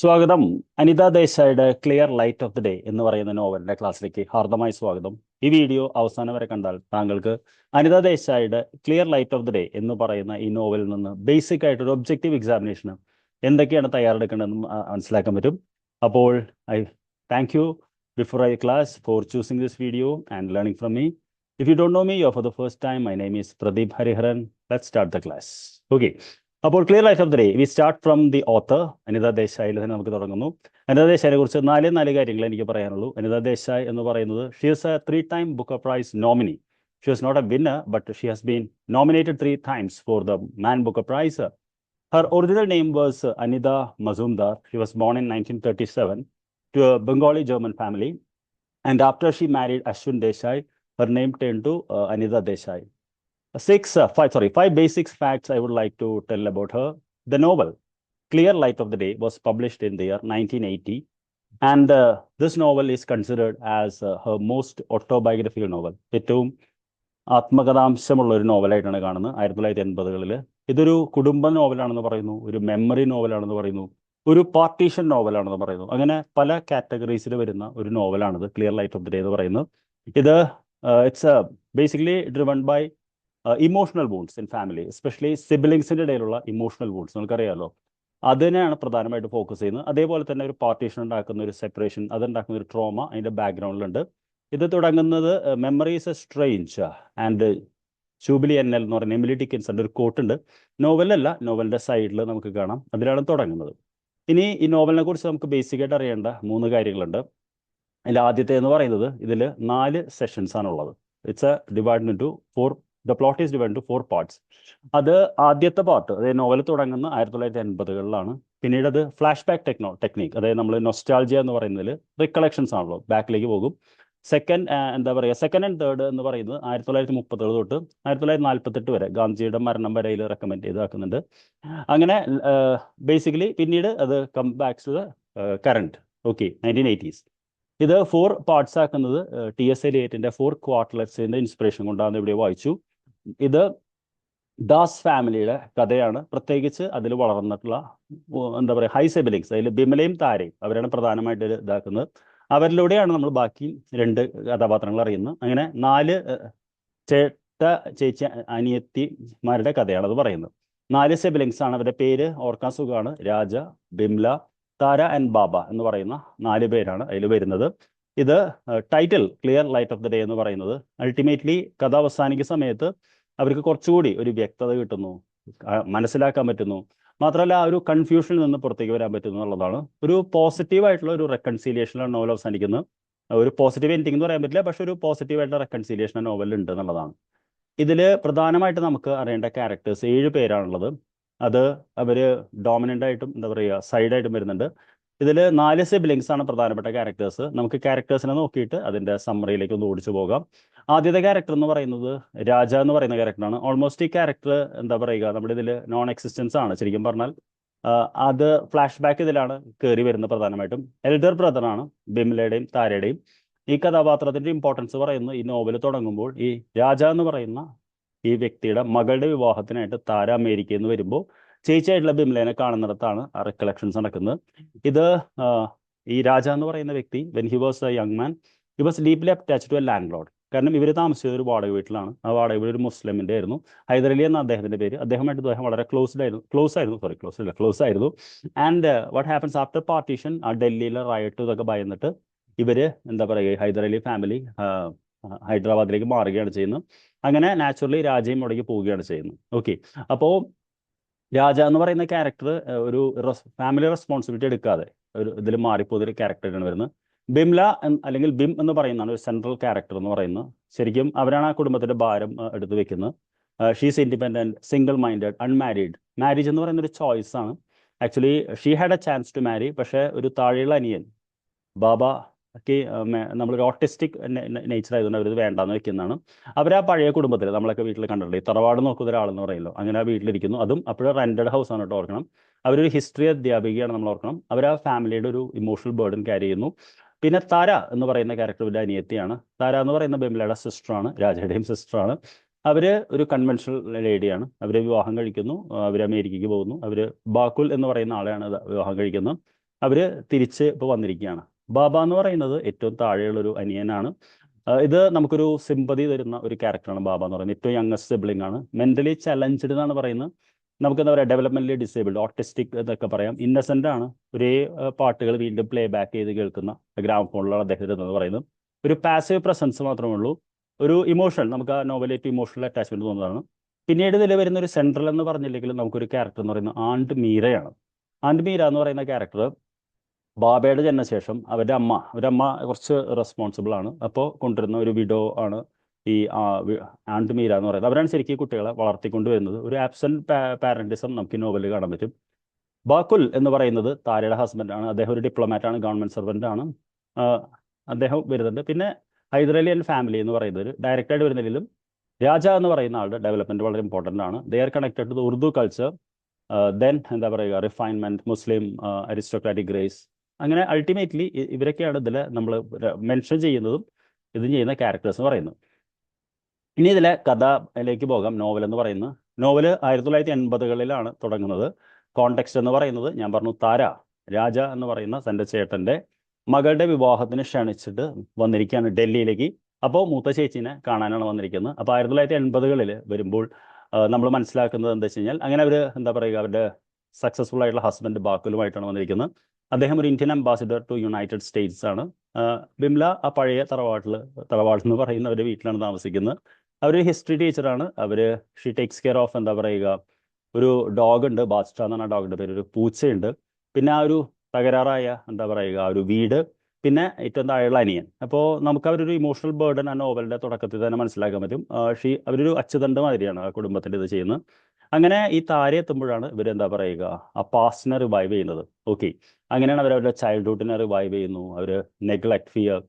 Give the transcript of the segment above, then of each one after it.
സ്വാഗതം. അനിത ദേശായിയുടെ clear light of the day എന്ന് പറയുന്ന നോവലിന്റെ ക്ലാസ്സിലേക്ക് ഹാർദമായി സ്വാഗതം. ഈ വീഡിയോ അവസാനം വരെ കണ്ടാൽ താങ്കൾക്ക് അനിത ദേശായിയുടെ clear light of the day എന്ന് പറയുന്ന ഈ നോവലിൽ നിന്ന് ബേസിക് ആയിട്ട് ഒരു ഒബ്ജക്റ്റീവ് എക്സാമിനേഷന് എന്തൊക്കെയാണ് തയ്യാറെടുക്കേണ്ടതെന്ന് മനസ്സിലാക്കാൻ പറ്റും. അപ്പോൾ I thank you before I class four choosing this video and learning from me. If you don't know me, or for the first time, my name is Pradeep Hariharan. Let's start the class. Okay. അപ്പോൾ clear light of the day we start from the author Anita ദേശായിൽ തന്നെ നമുക്ക് തുടങ്ങുന്നു. അനിത ദേശായിനെ കുറിച്ച് നാല് കാര്യങ്ങൾ എനിക്ക് പറയാനുള്ളൂ. അനിത ദേശായ് എന്ന് പറയുന്നത് Xi is A 3-time Booker Prize nominee. She was not a winner, but she has been nominated 3 times for the Man Booker Prize. Her original name was Anida Mazumdar. She was born in 1937 to a Bengali German family, and after she married Ashwin Desai, her name turned to Anida Desai. Five basic facts I would like to tell about her. The novel Clear Light of the Day was published in the year 1980, and this novel is considered as her most autobiographical novel. ഏറ്റവും ആത്മകഥാംശമുള്ള ഒരു നോവലായിട്ടാണ് കാണുന്നത്. 1980-കളിൽ ഇതൊരു കുടുംബ നോവലാണെന്ന് പറയുന്നു, ഒരു memory നോവലാണെന്ന് പറയുന്നു, ഒരു partition നോവലാണെന്ന് പറയുന്നു. അങ്ങനെ പല കാറ്റഗറീസിൽ വരുന്ന ഒരു നോവലാണിത് clear light of the day എന്ന് പറയുന്നത്. ഇത് it's basically driven by emotional wounds in family, especially സിബിലിങ്സിൻ്റെ ഇടയിലുള്ള ഇമോഷണൽ വൂൺസ് നമുക്കറിയാമല്ലോ. അതിനെയാണ് പ്രധാനമായിട്ട് ഫോക്കസ് ചെയ്യുന്നത്. അതേപോലെ തന്നെ ഒരു പാർട്ടീഷൻ ഉണ്ടാക്കുന്ന ഒരു സെപ്പറേഷൻ, അതുണ്ടാക്കുന്ന ഒരു ട്രോമ അതിൻ്റെ ബാക്ക്ഗ്രൗണ്ടിലുണ്ട്. ഇത് തുടങ്ങുന്നത് memories a strange and jubilee എന്നൽ എന്ന് പറയുന്ന എമിലി ഡിക്കിൻസന്റെ ഒരു കോട്ടുണ്ട്. നോവലല്ല, നോവലിൻ്റെ സൈഡിൽ നമുക്ക് കാണാം. അതിലാണ് തുടങ്ങുന്നത്. ഇനി ഈ നോവലിനെ കുറിച്ച് നമുക്ക് ബേസിക്കായിട്ട് അറിയേണ്ട 3 കാര്യങ്ങളുണ്ട്. അതിൽ ആദ്യത്തെ എന്ന് പറയുന്നത് ഇതിൽ 4 സെഷൻസ് ആണുള്ളത്. It's divide into 4. The plot is divide to 4 parts. അത് ആദ്യത്തെ പാർട്ട്, അതായത് നോവൽ തുടങ്ങുന്ന 1980-കളിലാണ്. പിന്നീട് അത് ഫ്ലാഷ് ബാക്ക് ടെക്നീക്ക്, അതായത് നമ്മൾ നൊസ്റ്റാൾജിയ എന്ന് പറയുന്നതിൽ റിക്കളക്ഷൻസ് ആണല്ലോ, ബാക്കിലേക്ക് പോകും. സെക്കൻഡ് ആൻഡ് തേർഡ് എന്ന് പറയുന്നത് 1930 തൊട്ട് 1948 വരെ, ഗാന്ധിജിയുടെ മരണം വരെ ഇതിൽ റെക്കമെൻഡ് ചെയ്താക്കുന്നുണ്ട്. അങ്ങനെ ബേസിക്കലി പിന്നീട് അത് come backs to the current 1980s. ഇത് 4 പാർട്സ് ആക്കുന്നത് T.S. എലിയറ്റിന്റെ 4 ക്വാർട്ടലറ്റ്സിന്റെ ഇൻസ്പിറേഷൻ കൊണ്ടാണ് ഇവിടെ വായിച്ചു. ഇത് ദാസ് ഫാമിലിയുടെ കഥയാണ്. പ്രത്യേകിച്ച് അതിൽ വളർന്നിട്ടുള്ള ഹൈ സിബിലിങ്സ്, അതിൽ ബിമലയും താരയും അവരാണ് പ്രധാനമായിട്ട് ഇതാക്കുന്നത്. അവരിലൂടെയാണ് നമ്മൾ ബാക്കി 2 കഥാപാത്രങ്ങൾ അറിയുന്നത്. അങ്ങനെ 4 ചേച്ചി അനിയത്തിമാരുടെ കഥയാണ് അത് പറയുന്നത്. 4 സിബിലിങ്സ് ആണ്. അവരുടെ പേര് ഓർക്കാൻ സുഖമാണ്: രാജ, ബിംല, താര ആൻഡ് ബാബ എന്ന് പറയുന്ന 4 പേരാണ് അതിൽ വരുന്നത്. ഇത് title clear light of the day എന്ന് പറയുന്നത് അൾട്ടിമേറ്റ്ലി കഥ അവസാനിക്കുന്ന സമയത്ത് അവർക്ക് കുറച്ചുകൂടി ഒരു വ്യക്തത കിട്ടുന്നു, മനസ്സിലാക്കാൻ പറ്റുന്നു. മാത്രമല്ല ആ ഒരു കൺഫ്യൂഷനിൽ നിന്ന് പുറത്തേക്ക് വരാൻ പറ്റുന്നു എന്നുള്ളതാണ്. ഒരു പോസിറ്റീവായിട്ടുള്ള ഒരു റെക്കൺസീലിയേഷനാണ് നോവൽ അവസാനിക്കുന്നത്. ഒരു പോസിറ്റീവ് എൻഡിങ് എന്ന് പറയാൻ പറ്റില്ല, പക്ഷെ ഒരു പോസിറ്റീവായിട്ടുള്ള റെക്കൺസീലിയേഷൻ നോവലിൽ ഉണ്ട് എന്നുള്ളതാണ്. ഇതിൽ പ്രധാനമായിട്ട് നമുക്ക് അറിയേണ്ട ക്യാരക്ടേഴ്സ് 7 പേരാണുള്ളത്. അത് അവർ ഡോമിനൻ്റ് ആയിട്ടും സൈഡായിട്ടും വരുന്നുണ്ട്. ഇതിൽ 4 സിബ്ലിങ്സ് ആണ് പ്രധാനപ്പെട്ട ക്യാരക്ടേഴ്സ്. നമുക്ക് ക്യാരക്ടേഴ്സിനെ നോക്കിയിട്ട് അതിൻ്റെ സമ്മറിയിലേക്ക് ഒന്ന് ഓടിച്ചു പോകാം. ആദ്യത്തെ ക്യാരക്ടർ എന്ന് പറയുന്നത് രാജ എന്ന് പറയുന്ന ക്യാരക്ടറാണ്. ഓൾമോസ്റ്റ് ഈ ക്യാരക്ടർ നമ്മുടെ ഇതിൽ നോൺ എക്സിസ്റ്റൻസ് ആണ് ശരിക്കും പറഞ്ഞാൽ. അത് ഫ്ലാഷ് ബാക്ക് ഇതിലാണ് കയറി വരുന്നത്. പ്രധാനമായിട്ടും എൽഡർ ബ്രദറാണ് ബിംലയുടെയും താരയുടെയും. ഈ കഥാപാത്രത്തിൻ്റെ ഇമ്പോർട്ടൻസ് പറയുന്നത് ഈ നോവൽ തുടങ്ങുമ്പോൾ ഈ രാജ എന്ന് പറയുന്ന ഈ വ്യക്തിയുടെ മകളുടെ വിവാഹത്തിനായിട്ട് താര അമേരിക്കയിൽ നിന്ന് വരുമ്പോൾ ചേച്ചിയായിട്ടുള്ള ബിംലേനെ കാണുന്നിടത്താണ് ആ റിക്കളക്ഷൻസ് നടക്കുന്നത്. ഇത് ഈ രാജ എന്ന് പറയുന്ന വ്യക്തി when he was a young man he was deeply attached to a landlord. കാരണം ഇവർ താമസിച്ചത് ഒരു വാടക വീട്ടിലാണ്. ആ വാടക വീട് ഒരു മുസ്ലിമിൻ്റെ ആയിരുന്നു. ഹൈദരലി എന്ന അദ്ദേഹത്തിൻ്റെ പേര്. അദ്ദേഹമായിട്ട് അദ്ദേഹം വളരെ ക്ലോസ് ആയിരുന്നു. And what happens after partition, ആ ഡൽഹിയിലെ റയറ്റ് ഇതൊക്കെ ഭയന്നിട്ട് ഇവർ ഹൈദരലി ഫാമിലി ഹൈദരാബാദിലേക്ക് മാറുകയാണ് ചെയ്യുന്നത്. അങ്ങനെ നാച്ചുറലി രാജയും അവിടേക്ക് പോവുകയാണ് ചെയ്യുന്നത്. അപ്പോൾ രാജ എന്ന് പറയുന്ന ക്യാരക്ടർ ഒരു ഫാമിലി റെസ്പോൺസിബിലിറ്റി എടുക്കാതെ ഒരു ഇതിൽ മാറിപ്പോയൊരു ക്യാരക്ടറാണ് വരുന്നത്. ബിംല അല്ലെങ്കിൽ ബിം എന്ന് പറയുന്നതാണ് ഒരു സെൻട്രൽ ക്യാരക്ടർ എന്ന് പറയുന്നത്. ശരിക്കും അവരാണ് ആ കുടുംബത്തിൻ്റെ ഭാരം എടുത്ത് വെക്കുന്നത്. She's independent, single minded, unmarried. Marriage എന്ന് പറയുന്ന ഒരു ചോയ്സ് ആണ്. Actually she had a chance to marry, പക്ഷേ ഒരു താഴെയുള്ള അനിയൻ ബാബ നമ്മളൊരു ഓട്ടിസ്റ്റിക് നേച്ചർ ആയതുകൊണ്ട് അവരത് വേണ്ടാന്ന് വെക്കുന്നതാണ്. അവർ ആ പഴയ കുടുംബത്തിൽ നമ്മളൊക്കെ വീട്ടിൽ കണ്ടിട്ടുണ്ട്, ഈ തറവാട് നോക്കുന്ന ഒരാളെന്ന് പറയുമല്ലോ, അങ്ങനെ ആ വീട്ടിലിരിക്കുന്നു. അതും അപ്പോഴും റെൻറ്റഡ് ഹൗസ് ആണ് കേട്ടോ, ഓർക്കണം. അവരൊരു ഹിസ്റ്ററി അധ്യാപികയാണ്, നമ്മൾ ഓർക്കണം. അവർ ആ ഫാമിലിയുടെ ഒരു ഇമോഷണൽ ബേർഡൻ ക്യാരി ചെയ്യുന്നു. പിന്നെ താര എന്ന് പറയുന്ന ക്യാരക്ടറിൻ്റെ അനിയത്തിയാണ്. താര എന്ന് പറയുന്ന ബിംലയുടെ സിസ്റ്ററാണ്, രാജയുടെയും സിസ്റ്ററാണ്. അവർ ഒരു കൺവെൻഷണൽ ലേഡിയാണ്. അവർ വിവാഹം കഴിക്കുന്നു. അവർ അമേരിക്കയ്ക്ക് പോകുന്നു. അവർ ബാക്കുൽ എന്ന് പറയുന്ന ആളെയാണ് വിവാഹം കഴിക്കുന്നത്. അവർ തിരിച്ച് ഇപ്പോൾ വന്നിരിക്കുകയാണ്. ബാബ എന്ന് പറയുന്നത് ഏറ്റവും താഴെയുള്ളൊരു അനിയനാണ്. ഇത് നമുക്കൊരു സിമ്പതി തരുന്ന ഒരു ക്യാരക്ടറാണ് ബാബ എന്ന് പറയുന്നത്. ഏറ്റവും യങ്ങസ്റ്റ് സിബ്ലിംഗ് ആണ്. മെന്റലി ചലഞ്ച്ഡ് എന്നാണ് പറയുന്നത്. നമുക്ക് എന്താ പറയുക, ഡെവലപ്മെന്റലി ഡിസേബിൾഡ്, ഓട്ടിസ്റ്റിക് എന്നൊക്കെ പറയാം. ഇന്നസെന്റ് ആണ്. ഒരേ പാട്ടുകൾ വീണ്ടും പ്ലേ ബാക്ക് ചെയ്ത് കേൾക്കുന്ന ഗ്രാമഫോണിലാണ് അദ്ദേഹം എന്ന് പറയുന്നത്. ഒരു പാസീവ് പ്രസൻസ് മാത്രമേ ഉള്ളൂ. ഒരു ഇമോഷണൽ, നമുക്ക് ആ നോവലേറ്റ് ഇമോഷണൽ അറ്റാച്ച്മെന്റ് തോന്നുന്നതാണ്. പിന്നീട് ഇതിൽ വരുന്ന ഒരു സെൻട്രൽ എന്ന് പറഞ്ഞില്ലെങ്കിലും നമുക്കൊരു ക്യാരക്ടർ എന്ന് പറയുന്നത് ആൻഡ് മീരയാണ്. ആൻഡ് മീര എന്ന് പറയുന്ന ക്യാരക്ടർ ബാബയുടെ ജനനശേഷം അവരുടെ അമ്മ കുറച്ച് റെസ്പോൺസിബിൾ ആണ്. അപ്പോൾ കൊണ്ടുവരുന്ന ഒരു വിഡോ ആണ് ഈ ആൻഡ് മീര എന്ന് പറയുന്നത്. അവരാണ് ശരിക്കും കുട്ടികളെ വളർത്തിക്കൊണ്ട് വരുന്നത്. ഒരു ആബ്സെന്റ് പാരന്റിസം നമുക്ക് ഈ നോവലിൽ കാണാൻ പറ്റും. ബാക്കുൽ എന്ന് പറയുന്നത് താരയുടെ ഹസ്ബൻഡ് ആണ്. അദ്ദേഹം ഒരു ഡിപ്ലോമാറ്റ് ആണ്, ഗവൺമെന്റ് സർവന്റ് ആണ്. അദ്ദേഹം വരുന്നുണ്ട്. പിന്നെ ഹൈദരലി ആൻഡ് ഫാമിലി എന്ന് പറയുന്നത് ഡയറക്റ്റായിട്ട് വരുന്നതിലും രാജ എന്ന് പറയുന്ന ആളുടെ ഡെവലപ്മെന്റ് വളരെ ഇമ്പോർട്ടൻ്റ് ആണ്. They are connected to the Urdu culture. Then എന്താ പറയുക, റിഫൈൻമെന്റ്, മുസ്ലിം അരിസ്റ്റോക്രാറ്റിക് ഗ്രേസ്. അങ്ങനെ അൾട്ടിമേറ്റ്ലി ഇവരൊക്കെയാണ് ഇതിൽ നമ്മൾ മെൻഷൻ ചെയ്യുന്നതും ഇത് ചെയ്യുന്ന ക്യാരക്ടേഴ്സ് എന്ന് പറയുന്നത്. ഇനി ഇതിലെ കഥയിലേക്ക് പോകാം. നോവൽ എന്ന് പറയുന്നത്, നോവല് 1980കളിലാണ് തുടങ്ങുന്നത്. കോണ്ടെക്സ്റ്റ് എന്ന് പറയുന്നത് ഞാൻ പറഞ്ഞു, താര രാജ എന്ന് പറയുന്ന തൻ്റെ ചേട്ടൻ്റെ മകളുടെ വിവാഹത്തിന് ക്ഷണിച്ചിട്ട് വന്നിരിക്കുകയാണ് ഡൽഹിയിലേക്ക്. അപ്പോൾ മൂത്ത ചേച്ചീനെ കാണാനാണ് വന്നിരിക്കുന്നത്. അപ്പോൾ 1980കളിൽ വരുമ്പോൾ നമ്മൾ മനസ്സിലാക്കുന്നത് എന്താ വെച്ച് കഴിഞ്ഞാൽ, അങ്ങനെ അവർ എന്താ പറയുക, അവരുടെ സക്സസ്ഫുൾ ആയിട്ടുള്ള ഹസ്ബൻഡ് ബാക്കുലുമായിട്ടാണ് വന്നിരിക്കുന്നത്. അദ്ദേഹം ഒരു Indian ambassador to United States ആണ്. ബിംല ആ പഴയ തറവാടെന്ന് പറയുന്ന ഒരു വീട്ടിലാണ് താമസിക്കുന്നത്. അവരൊരു ഹിസ്റ്ററി ടീച്ചറാണ്. ഷീ ടേക്സ് കെയർ ഓഫ് എന്താ പറയുക, ഒരു ഡോഗ് ഉണ്ട്, ബാസ്റ്റ എന്നാണ് ആ ഡോഗിൻ്റെ പേര്. ഒരു പൂച്ചയുണ്ട്. പിന്നെ ആ ഒരു തകരാറായ എന്താ പറയുക ആ ഒരു വീട്, പിന്നെ ഏറ്റവും താഴെയുള്ള അനിയൻ. അപ്പോൾ നമുക്ക് അവരൊരു ഇമോഷണൽ ബേർഡൻ ആ നോവലിൻ്റെ തുടക്കത്തിൽ തന്നെ മനസ്സിലാക്കാൻ പറ്റും. അവരൊരു അച്ചുതണ്ട് മാതിരിയാണ് ആ കുടുംബത്തിൻ്റെ ഇത് ചെയ്യുന്നത്. അങ്ങനെ ഈ താര എത്തുമ്പോഴാണ് ഇവരെന്താ പറയുക ആ പാസ്റ്റിനെ റിവൈവ് ചെയ്യുന്നത്. ഓക്കെ, അങ്ങനെയാണ് അവരവരുടെ ചൈൽഡ്ഹുഡിനെ റിവൈവ് ചെയ്യുന്നു. അവർ നെഗ്ലക്ട്, ഫിയർ,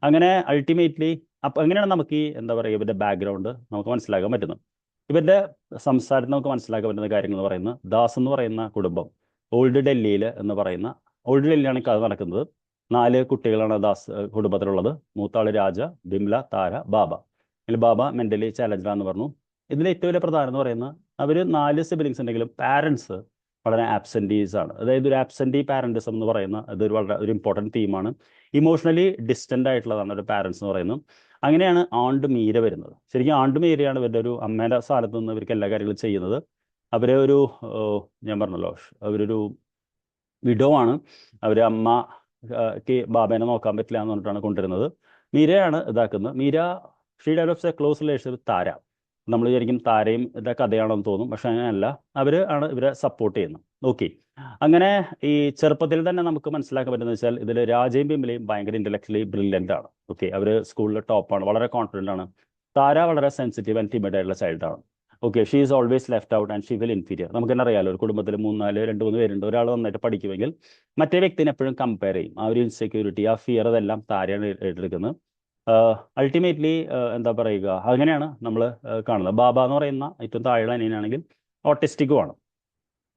അങ്ങനെ അൾട്ടിമേറ്റ്ലി അപ്പം അങ്ങനെയാണ് നമുക്ക് ഈ എന്താ പറയുക ഇവരുടെ ബാക്ക്ഗ്രൗണ്ട് നമുക്ക് മനസ്സിലാക്കാൻ പറ്റുന്നത്. ഇവരുടെ സംസാരത്തിൽ നമുക്ക് മനസ്സിലാക്കാൻ പറ്റുന്ന കാര്യങ്ങൾ എന്ന് പറയുന്നത്, ദാസ് എന്ന് പറയുന്ന കുടുംബം ഓൾഡ് ഡൽഹിയിൽ എന്ന് പറയുന്ന, ഓൾഡ് ഡൽഹിയിലാണ് കഥ നടക്കുന്നത്. 4 കുട്ടികളാണ് ദാസ് കുടുംബത്തിലുള്ളത്. മൂത്താള് രാജ, ബിംല, താര, ബാബ. ഇതിൽ ബാബ മെന്റലി ചാലഞ്ച്ഡ് ആണെന്ന് പറഞ്ഞു. ഇതിൽ ഏറ്റവും വലിയ പ്രധാനം എന്ന് പറയുന്നത്, അവർ 4 സിബിലിങ്സ് ഉണ്ടെങ്കിലും പാരൻസ് വളരെ ആബ്സെൻറ്റീസ് ആണ്. അതായത് ഒരു ആബ്സെൻറ്റി പാരന്റിസം എന്ന് പറയുന്ന ഇതൊരു വളരെ ഒരു ഇമ്പോർട്ടൻറ്റ് തീമാണ്. ഇമോഷണലി ഡിസ്റ്റൻ്റ് ആയിട്ടുള്ളതാണ് ഒരു പാരൻസ് എന്ന് പറയുന്നത്. അങ്ങനെയാണ് ആണ്ട് മീര വരുന്നത്. ശരിക്കും ആണ്ട് മീരയാണ് ഇവരുടെ ഒരു അമ്മേൻ്റെ സ്ഥാനത്ത് നിന്ന് ഇവർക്ക് എല്ലാ കാര്യങ്ങളും ചെയ്യുന്നത്. അവരെ ഒരു ഞാൻ പറഞ്ഞല്ലോ, അവരൊരു വിഡോ ആണ്. അവർ അമ്മക്ക് ബാബേനെ നോക്കാൻ പറ്റില്ല എന്ന് പറഞ്ഞിട്ടാണ് കൊണ്ടുവരുന്നത്. മീരയാണ് ഇതാക്കുന്നത്. Meera she develops a close relation with Tara. നമ്മൾ വിചാരിക്കും താരയും ഇതൊക്കെ കഥയാണെന്ന് തോന്നും, പക്ഷെ അങ്ങനെയല്ല. ആണ് ഇവരെ സപ്പോർട്ട് ചെയ്യുന്നത്. ഓക്കെ, അങ്ങനെ ഈ ചെറുപ്പത്തിൽ തന്നെ നമുക്ക് മനസ്സിലാക്കാൻ പറ്റുന്നത് വെച്ചാൽ ഇതിൽ രാജയും ബിംലയും ഭയങ്കര ഇന്റലക്ച്വലി ബ്രില്യൻ്റ് ആണ്. ഓക്കെ, അവർ സ്കൂളിൽ ടോപ്പാണ്, വളരെ കോൺഫിഡൻ്റ് ആണ്. താര വളരെ സെൻസിറ്റീവ് ആൻഡ് ടിമിഡ് ആയിട്ടുള്ള ചൈൽഡാണ്. Okay, she is always left out and she feel inferior. നമുക്ക് തന്നെ അറിയാലോ, ഒരു കുടുംബത്തിൽ 2-3 പേരുണ്ട്. ഒരാൾ നന്നായിട്ട് പഠിക്കുമെങ്കിൽ മറ്റേ വ്യക്തിനെ എപ്പോഴും കമ്പയർ ചെയ്യും. ആ ഒരു ഇൻസെക്യൂരിറ്റി, ആ ഫിയർ, അതെല്ലാം താരയാണ് ഏറ്റെടുക്കുന്നത്. അൾട്ടിമേറ്റ്ലി എന്താ പറയുക, അങ്ങനെയാണ് നമ്മൾ കാണുന്നത്. ബാബ എന്ന് പറയുന്ന ഏറ്റവും താഴെ അനിയനാണെങ്കിൽ ഓട്ടിസ്റ്റിക്കുമാണ്.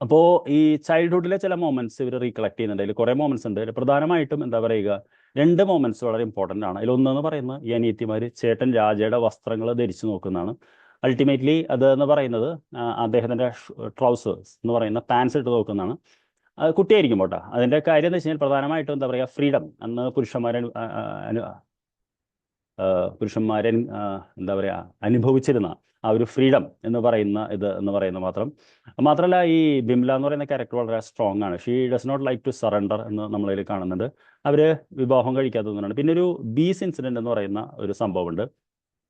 അപ്പോൾ ഈ ചൈൽഡ്ഹുഡിലെ ചില മൊമെന്റ്സ് ഇവർ റീകളക്ട് ചെയ്യുന്നുണ്ട്. അതിൽ കുറേ മൊമെന്റ്സ് ഉണ്ട്. പ്രധാനമായിട്ടും എന്താ പറയുക 2 മൊമെന്റ്സ് വളരെ ഇമ്പോർട്ടൻ്റ് ആണ്. അതിലൊന്നെന്ന് പറയുന്നത് ഈ അനിയത്തിമാർ ചേട്ടൻ രാജയുടെ വസ്ത്രങ്ങൾ ധരിച്ചു നോക്കുന്നതാണ്. അൾട്ടിമേറ്റ്ലി അത് എന്ന് പറയുന്നത് അദ്ദേഹത്തിൻ്റെ ട്രൗസേഴ്സ് എന്ന് പറയുന്ന പാൻസ് ഇട്ട് നോക്കുന്നതാണ്. കുട്ടിയായിരിക്കും പോട്ടെ. അതിൻ്റെ കാര്യം എന്ന് വെച്ച് കഴിഞ്ഞാൽ പ്രധാനമായിട്ടും എന്താ പറയുക ഫ്രീഡം. അന്ന് പുരുഷന്മാരെ എന്താ പറയുക അനുഭവിച്ചിരുന്ന ആ ഒരു ഫ്രീഡം എന്ന് പറയുന്ന ഇത് എന്ന് പറയുന്നത് മാത്രമല്ല, ഈ ബിംല എന്ന് പറയുന്ന ക്യാരക്ടർ വളരെ സ്ട്രോങ് ആണ്. She does not like to surrender എന്ന് നമ്മളതിൽ കാണുന്നുണ്ട്. അവർ വിവാഹം കഴിക്കാത്തതുകൊണ്ടാണ്. പിന്നെ ഒരു ബീസ് ഇൻസിഡൻറ്റ് എന്ന് പറയുന്ന ഒരു സംഭവമുണ്ട്.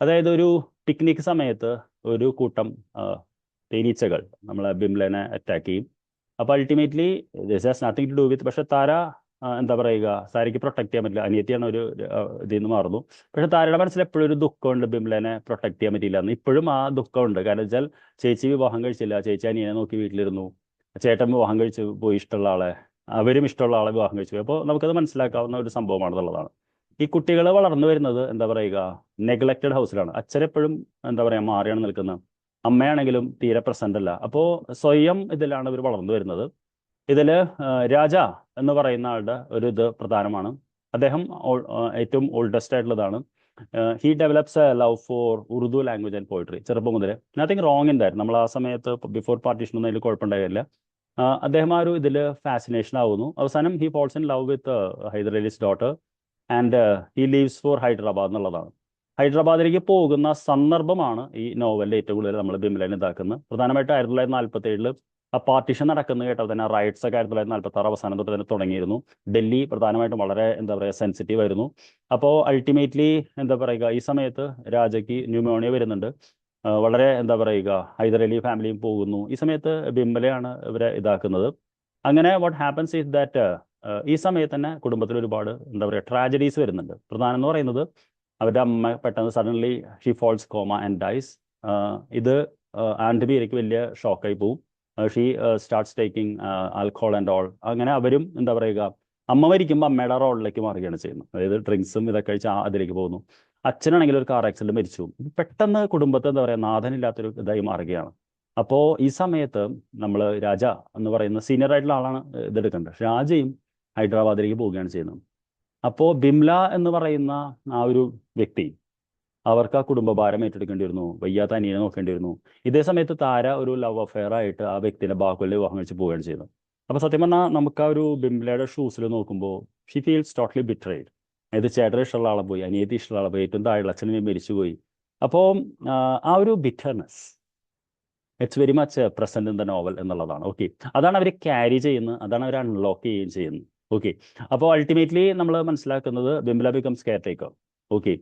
അതായത് ഒരു പിക്നിക് സമയത്ത് ഒരു കൂട്ടം തേനീച്ചകൾ നമ്മളെ ബിംലനെ അറ്റാക്ക് ചെയ്യും. അപ്പോൾ ultimately this has nothing to do with, പക്ഷെ താര എന്താ പറയുക, താരയ്ക്ക് പ്രൊട്ടക്ട് ചെയ്യാൻ പറ്റില്ല. അനിയത്തിയാണ് ഒരു ഇതിൽ നിന്ന് മാറുന്നു. പക്ഷെ താരയുടെ മനസ്സിൽ എപ്പോഴും ഒരു ദുഃഖമുണ്ട്, ബിംലനെ പ്രൊട്ടക്ട് ചെയ്യാൻ പറ്റില്ല എന്ന്. ഇപ്പോഴും ആ ദുഃഖമുണ്ട്. കാരണം വെച്ചാൽ ചേച്ചി വിവാഹം കഴിച്ചില്ല, ചേച്ചി അനിയനെ നോക്കി വീട്ടിലിരുന്നു. ചേട്ടൻ വിവാഹം കഴിച്ച് പോയി, ഇഷ്ടമുള്ള ആളെ, അവരും ഇഷ്ടമുള്ള ആളെ വിവാഹം കഴിച്ചു പോയി. അപ്പോൾ നമുക്കത് മനസ്സിലാക്കാവുന്ന ഒരു സംഭവമാണെന്നുള്ളതാണ്. ഈ കുട്ടികൾ വളർന്നു വരുന്നത് എന്താ പറയുക നെഗ്ലക്റ്റഡ് ഹൗസിലാണ്. അച്ഛനെപ്പോഴും എന്താ പറയുക മാറിയാണ് നിൽക്കുന്നത്. അമ്മയാണെങ്കിലും തീരെ പ്രസന്റ് അല്ല. അപ്പോൾ സ്വയം ഇതിലാണ് ഇവർ വളർന്നു വരുന്നത്. ഇതിൽ രാജ എന്ന് പറയുന്ന ആളുടെ ഒരു ഇത് പ്രധാനമാണ്. അദ്ദേഹം ഏറ്റവും ഓൾഡസ്റ്റ് ആയിട്ടുള്ളതാണ്. He develops A love for Urdu language and poetry. ചെറുപ്പം മുതൽ നത്തിങ് റോങ് ഇൻ ദാറ്റ്. നമ്മൾ ആ സമയത്ത് ബിഫോർ പാർട്ടീഷൻ ഒന്നും അതിൽ കുഴപ്പമുണ്ടായില്ല. അദ്ദേഹം ആ ഒരു ഇതിൽ ഫാസിനേഷൻ ആവുന്നു. അവസാനം he falls in love with Hyder Ali's daughter and he leaves for Hyderabad എന്നുള്ളതാണ്. ഹൈദരാബാദിലേക്ക് പോകുന്ന സന്ദർഭമാണ് ഈ നോവലിൽ ഏറ്റവും കൂടുതൽ നമ്മൾ ബിംലനെ ഇതാക്കുന്നത്. പ്രധാനമായിട്ട് 1947 ആ പാർട്ടീഷൻ നടക്കുന്നത് കേട്ടാൽ തന്നെ റൈറ്റ്സ് ഒക്കെ 1946 അവസാനം തൊട്ട് തന്നെ തുടങ്ങിയിരുന്നു. ഡൽഹി പ്രധാനമായിട്ടും വളരെ എന്താ പറയുക സെൻസിറ്റീവ് ആയിരുന്നു. അപ്പോൾ അൾട്ടിമേറ്റ്ലി എന്താ പറയുക ഈ സമയത്ത് രാജയ്ക്ക് ന്യൂമോണിയ വരുന്നുണ്ട്. വളരെ എന്താ പറയുക ഹൈദർ അലി ഫാമിലിയും പോകുന്നു. ഈ സമയത്ത് ബിംലയാണ് ഇവരെ ഇതാക്കുന്നത്. അങ്ങനെ വാട്ട് ഹാപ്പൻസ് ഈസ് ദാറ്റ് ഈ സമയത്ത് തന്നെ കുടുംബത്തിൽ ഒരുപാട് എന്താ പറയുക ട്രാജഡീസ് വരുന്നുണ്ട്. പ്രധാനം എന്ന് പറയുന്നത് അവരുടെ അമ്മ പെട്ടെന്ന് suddenly she falls coma and dies. ഇത് ആൻഡ് ബീരയ്ക്ക് വലിയ ഷോക്കായി പോവും. She starts taking alcohol and all. അങ്ങനെ അവരും എന്താ പറയുക അമ്മ മരിക്കുമ്പോൾ അമ്മയുടെ റോളിലേക്ക് മാറുകയാണ് ചെയ്യുന്നത്. അതായത് ഡ്രിങ്ക്സും ഇതൊക്കെ കഴിച്ച് അതിലേക്ക് പോകുന്നു. അച്ഛനാണെങ്കിൽ ഒരു കാർ ആക്സിഡന്റ് മരിച്ചു. പെട്ടെന്ന് കുടുംബത്തെ എന്താ പറയുക നാഥനില്ലാത്തൊരു ഇതായി മാറുകയാണ്. അപ്പോൾ ഈ സമയത്ത് നമ്മൾ രാജ എന്ന് പറയുന്ന സീനിയർ ആയിട്ടുള്ള ആളാണ് ഇതെടുക്കേണ്ടത്. രാജയും ഹൈദരാബാദിലേക്ക് പോവുകയാണ് ചെയ്യുന്നത്. അപ്പോൾ ബിംല എന്ന് പറയുന്ന ആ ഒരു വ്യക്തി അവർക്ക് ആ കുടുംബഭാരം ഏറ്റെടുക്കേണ്ടി വരുന്നു. വയ്യാത്ത അനിയനെ നോക്കേണ്ടി വരുന്നു. ഇതേ സമയത്ത് താര ഒരു ലവ് അഫെയർ ആയിട്ട് ആ വ്യക്തിയുടെ ബാക്കുലിൽ വിവാഹം കഴിച്ച് പോവുകയാണ് ചെയ്യുന്നത്. അപ്പോൾ സത്യം പറഞ്ഞാൽ നമുക്ക് ആ ഒരു ബിംലയുടെ ഷൂസിൽ നോക്കുമ്പോൾ ഷി ഫീൽസ് ടോട്ടലി ബിട്രേഡ്. അതായത് ചേട്ടൻ ഇഷ്ടമുള്ള ആളെ പോയി, അനിയത്തി ഇഷ്ടമുള്ള ആളെ പോയി, ഏറ്റവും താഴെ അച്ഛനും മരിച്ചുപോയി. അപ്പോൾ ആ ഒരു bitterness it's very much present in the novel എന്നുള്ളതാണ്. ഓക്കെ, അതാണ് അവർ ക്യാരി ചെയ്യുന്നത്, അതാണ് അവർ അൺലോക്ക് ചെയ്യുകയും ചെയ്യുന്നത്. ഓക്കെ, അപ്പോൾ അൾട്ടിമേറ്റ്ലി നമ്മൾ മനസ്സിലാക്കുന്നത് ബിംല ബിക്കംസ് കെയർ ടേക്കർ. ഓക്കെ,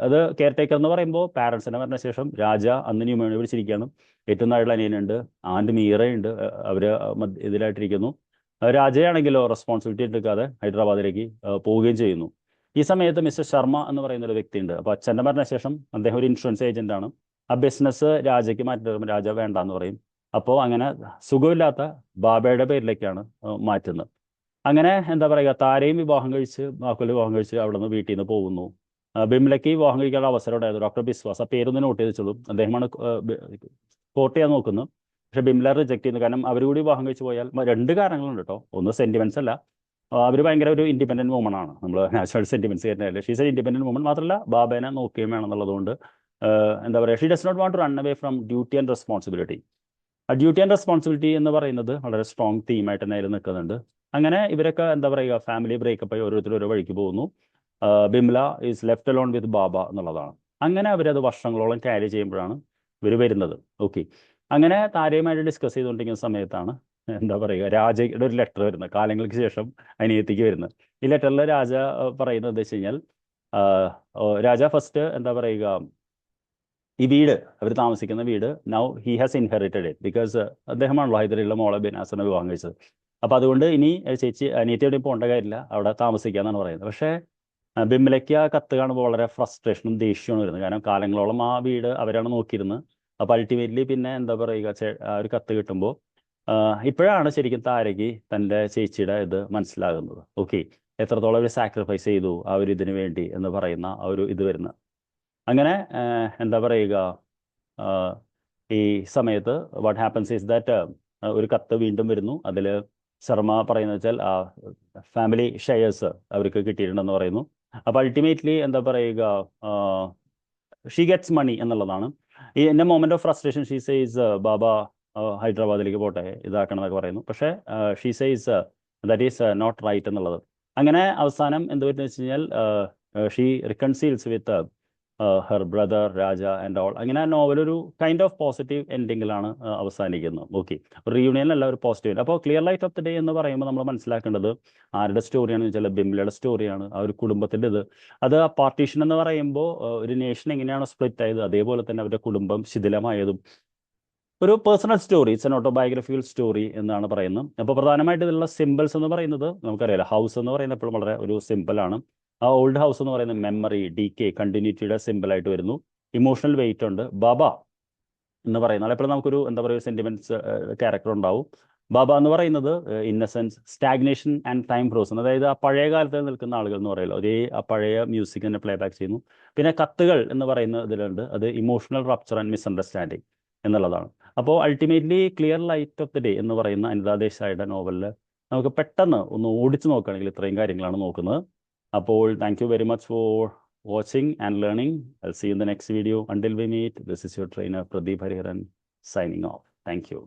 അത് കെയർ ടേക്കർ എന്ന് പറയുമ്പോൾ പാരൻസിനെ പറഞ്ഞ ശേഷം രാജ അന്ന് ന്യൂമോണിയ പിടിച്ചിരിക്കുകയാണ്. ഏറ്റവും താഴെ അനിയനുണ്ട്, ആൻഡ് മീറയുണ്ട്. അവർ ഇതിലായിട്ടിരിക്കുന്നു. രാജയാണെങ്കിലോ റെസ്പോൺസിബിലിറ്റി എടുക്കാതെ ഹൈദരാബാദിലേക്ക് പോവുകയും ചെയ്യുന്നു. ഈ സമയത്ത് മിസ്റ്റർ ശർമ്മ എന്ന് പറയുന്ന ഒരു വ്യക്തിയുണ്ട്. അപ്പോൾ അച്ഛൻ്റെ മരണശേഷം അദ്ദേഹം ഒരു ഇൻഷുറൻസ് ഏജന്റ് ആണ്. ആ ബിസിനസ് രാജയ്ക്ക് മാറ്റി തരുമ്പോൾ രാജ വേണ്ടാന്ന് പറയും. അപ്പോൾ അങ്ങനെ സുഖമില്ലാത്ത ബാബയുടെ പേരിലേക്കാണ് മാറ്റുന്നത്. അങ്ങനെ എന്താ പറയുക താരയും വിവാഹം കഴിച്ച് ബാക്കുൽ വിവാഹം കഴിച്ച് അവിടെ നിന്ന് വീട്ടിൽ നിന്ന് പോകുന്നു. ബിംലയ്ക്ക് വിവാഹം കഴിക്കാനുള്ള അവസരം ഉണ്ടായിരുന്നു. ഡോക്ടർ ബിസ്വാസ്, ആ പേരൊന്ന് നോട്ട് ചെയ്ത് വെച്ചോളൂ. അദ്ദേഹമാണ് കോർട്ട് ചെയ്യാൻ നോക്കുന്നത്. പക്ഷെ ബിംല റിജക്ട് ചെയ്യുന്നു. കാരണം അവർ കൂടി വിവാഹം കഴിച്ച് പോയാൽ രണ്ട് കാരണങ്ങളുണ്ട് കേട്ടോ. ഒന്ന് സെന്റിമെന്റ്സ് അല്ല, അവർ ഭയങ്കര ഒരു ഇൻഡിപെൻഡന്റ് വുമൺ ആണ്. നമ്മൾ നാച്ചുറൽ സെന്റിമെന്റ്സ് കേട്ടില്ല. She's a independent woman. മാത്രമല്ല ബാബേനെ നോക്കുകയും വേണം എന്നുള്ളതുകൊണ്ട് എന്താ പറയുക she does not want to run away from duty and responsibility. ആ ഡ്യൂട്ടി ആൻഡ് റെസ്പോൺസിബിലിറ്റി എന്ന് പറയുന്നത് വളരെ സ്ട്രോങ് തീമായിട്ട് തന്നെ അതിൽ നിൽക്കുന്നുണ്ട്. അങ്ങനെ ഇവരൊക്കെ എന്താ പറയുക ഫാമിലി ബ്രേക്കപ്പ് ആയി ഓരോരുത്തരും ഓരോ വഴിക്ക് പോകുന്നു. ബിംല ഈസ് ലെഫ്റ്റ് അലോൺ വിത്ത് ബാബ എന്നുള്ളതാണ്. അങ്ങനെ അവരത് വർഷങ്ങളോളം ക്യാരി ചെയ്യുമ്പോഴാണ് ഇവർ വരുന്നത്. ഓക്കെ, അങ്ങനെ താരയുമായിട്ട് ഡിസ്കസ് ചെയ്തുകൊണ്ടിരിക്കുന്ന സമയത്താണ് എന്താ പറയുക രാജയുടെ ഒരു ലെറ്റർ വരുന്നത്, കാലങ്ങൾക്ക് ശേഷം അനിയത്തിക്ക് വരുന്നത്. ഈ ലെറ്ററിൽ രാജ പറയുന്നത് എന്താ വെച്ച് കഴിഞ്ഞാൽ രാജ ഫസ്റ്റ് എന്താ പറയുക ഈ വീട് അവർ താമസിക്കുന്ന വീട് now he has inherited it because അദ്ദേഹമാണല്ലോ ഹൈദരലിയിലെ മോളെ ബിനാസിനെ വിവാഹം കഴിച്ചത്. അപ്പോൾ അതുകൊണ്ട് ഇനി ചേച്ചി അനിയത്തിയോടെ പോകേണ്ട കാര്യമില്ല, അവിടെ താമസിക്കാന്നാണ് പറയുന്നത്. പക്ഷേ ബിംലയ്ക്ക് ആ കത്ത് കാണുമ്പോൾ വളരെ ഫ്രസ്ട്രേഷനും ദേഷ്യമാണ് വരുന്നത്. കാരണം കാലങ്ങളോളം ആ വീട് അവരാണ് നോക്കിയിരുന്നത്. അപ്പോൾ അൾട്ടിമേറ്റ്ലി പിന്നെ എന്താ പറയുക ആ ഒരു കത്ത് കിട്ടുമ്പോൾ ഇപ്പോഴാണ് ശരിക്കും താരയ്ക്ക് തൻ്റെ ചേച്ചിയുടെ ഇത് മനസ്സിലാകുന്നത്. ഓക്കെ, എത്രത്തോളം അവർ സാക്രിഫൈസ് ചെയ്തു ആ ഒരു ഇതിനു വേണ്ടി എന്ന് പറയുന്ന ആ ഒരു ഇത് വരുന്നത്. അങ്ങനെ എന്താ പറയുക ഈ സമയത്ത് വാട്ട് ഹാപ്പൻസ് ഈസ് ദാറ്റ് ഒരു കത്ത് വീണ്ടും വരുന്നു. അതിൽ ശർമ്മ പറയുന്നത് വെച്ചാൽ ഫാമിലി ഷെയർസ് അവർക്ക് കിട്ടിയിട്ടുണ്ടെന്ന് പറയുന്നു. അപ്പോൾ അൾട്ടിമേറ്റ്ലി എന്താ പറയുക ഷീ ഗെറ്റ്സ് മണി എന്നുള്ളതാണ്. ഈ എൻ്റെ moment of frustration she says Baba ഹൈദരാബാദിലേക്ക് പോട്ടെ ഇതാക്കണം എന്നൊക്കെ പറയുന്നു. പക്ഷേ she says that is not right എന്നുള്ളത്. അങ്ങനെ അവസാനം എന്ത് പറ്റുന്ന വെച്ച് കഴിഞ്ഞാൽ she reconciles with her brother Raja and all. അങ്ങനെ നോവൽ ഒരു കൈൻഡ് ഓഫ് പോസിറ്റീവ് എൻഡിങ്ങിലാണ് അവസാനിക്കുന്നത്. ഓക്കെ, റീയൂണിയനല്ല ഒരു പോസിറ്റീവ്. അപ്പോൾ clear light of the day എന്ന് പറയുമ്പോൾ നമ്മൾ മനസ്സിലാക്കേണ്ടത് ആരുടെ സ്റ്റോറിയാണെന്ന് വെച്ചാൽ ബിംലയുടെ സ്റ്റോറിയാണ്. ആ ഒരു കുടുംബത്തിൻ്റെ ഇത് അത് ആ പാർട്ടീഷൻ എന്ന് പറയുമ്പോൾ ഒരു നേഷൻ എങ്ങനെയാണോ സ്പ്ലിറ്റ് ആയത് അതേപോലെ തന്നെ അവരുടെ കുടുംബം ശിഥിലമായതും ഒരു personal story, it's an autobiographical story എന്നാണ് പറയുന്നത്. അപ്പോൾ പ്രധാനമായിട്ട് ഇതിലുള്ള സിമ്പിൾസ് എന്ന് പറയുന്നത് നമുക്കറിയാലോ, ഹൗസ് എന്ന് പറയുന്നത് എപ്പോഴും വളരെ ഒരു സിമ്പിളാണ്. ആ ഓൾഡ് ഹൗസ് എന്ന് പറയുന്നത് മെമ്മറി, ഡീകെ, കണ്ടിന്യൂറ്റിയുടെ സിമ്പിളായിട്ട് വരുന്നു. ഇമോഷണൽ വെയിറ്റ് ഉണ്ട്. ബാബ എന്ന് പറയുന്നത് എപ്പോഴും നമുക്കൊരു എന്താ പറയുക സെന്റിമെന്റ്സ് ക്യാരക്ടർ ഉണ്ടാവും. ബാബ എന്ന് പറയുന്നത് innocence, stagnation and time frozen. അതായത് ആ പഴയ കാലത്ത് നിൽക്കുന്ന ആളുകൾ എന്ന് പറയുമല്ലോ, അതേ ആ പഴയ മ്യൂസിക് തന്നെ പ്ലേ ബാക്ക് ചെയ്യുന്നു. പിന്നെ കത്തുകൾ എന്ന് പറയുന്ന ഇതിലുണ്ട്, അത് ഇമോഷണൽ റപ്ചർ ആൻഡ് മിസ്അണ്ടർസ്റ്റാൻഡിങ് എന്നുള്ളതാണ്. അപ്പോൾ ultimately clear light of the day എന്ന് പറയുന്ന അനിതാ ദേശായിയുടെ നോവലിൽ നമുക്ക് പെട്ടെന്ന് ഒന്ന് ഓടിച്ചു നോക്കുകയാണെങ്കിൽ ഇത്രയും കാര്യങ്ങളാണ് നോക്കുന്നത്. അപ്പോൾ thank you very much for watching and learning. I'll see you in the next video. Until we meet, this is your trainer Pradeep Hariharan signing off. Thank you.